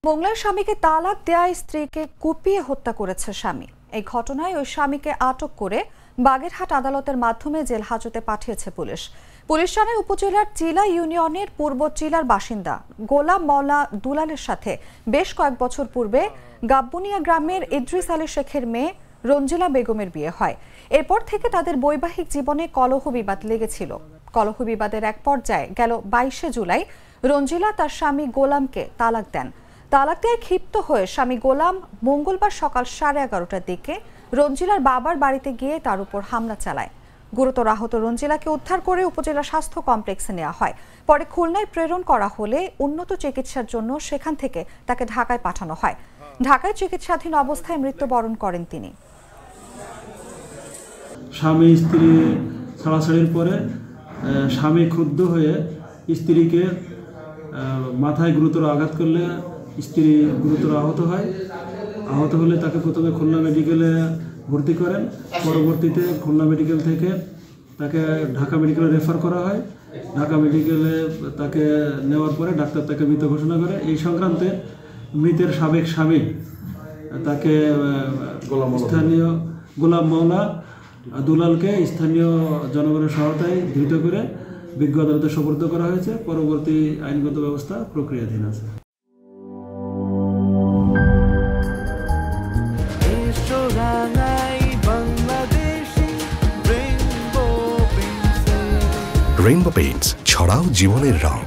মোংলার স্বামীকে তালাক দেওয়ায় স্ত্রীকে কুপিয়ে হত্যা করেছে স্বামী। এই ঘটনায় ওই স্বামীকে আটক করে বাগেরহাট আদালতের মাধ্যমে জেল হাজতে পাঠিয়েছে পুলিশ। পুলিশ জানায় উপজেলার চিলা ইউনিয়নের পূর্ব চিলার বাসিন্দা গোলাম মওলা দুলালের সাথে বেশ কয়েক বছর পূর্বে গাব্বুনিয়া গ্রামের ইদ্রিস আলী শেখের মেয়ে রঞ্জিলা বেগমের বিয়ে হয়। এরপর থেকে তাদের বৈবাহিক জীবনে কলহ বিবাদ লেগেছিল। কলহ বিবাদের এক পর্যায়ে গেল 22 জুলাই রঞ্জিলা তার স্বামী গোলামকে তালাক দেন। তালাক দিয়ে ক্ষিপ্ত হয়ে স্বামী গোলাম মঙ্গলবার সকাল 11:30টার দিকে রঞ্জিলার বাবার বাড়িতে গিয়ে তার উপর হামলা চালায়। গুরুতর আহত রঞ্জিলাকে উদ্ধার করে উপজেলা স্বাস্থ্য কমপ্লেক্সে নেওয়া হয়। পরে খুলনায় প্রেরণ করা হলে উন্নত চিকিৎসার জন্য সেখান থেকে তাকে ঢাকায় পাঠানো হয়। ঢাকায় চিকিৎসাধীন অবস্থায় মৃত্যুবরণ করেন তিনি। স্বামী স্ত্রী ছাড়াছাড়ির পরে স্বামী ক্ষুব্ধ হয়ে স্ত্রীকে মাথায় গুরুতর আঘাত করলে স্ত্রী গুরুতর আহত হয়। আহত হলে তাকে প্রথমে খুলনা মেডিকেলে ভর্তি করেন। পরবর্তীতে খুলনা মেডিকেল থেকে তাকে ঢাকা মেডিকেলে রেফার করা হয়। ঢাকা মেডিকেলে তাকে নেওয়ার পরে ডাক্তার তাকে মৃত ঘোষণা করে। এই সংক্রান্তে মৃতের সাবেক স্বামী তাকে স্থানীয় গোলাম মওলা দুলালকে স্থানীয় জনগণের সহায়তায় ধৃত করে বিজ্ঞ আদালতে সোপর্দ করা হয়েছে। পরবর্তী আইনগত ব্যবস্থা প্রক্রিয়াধীন আছে। রেইনবো পেইন্টস, ছড়াও জীবনের রং।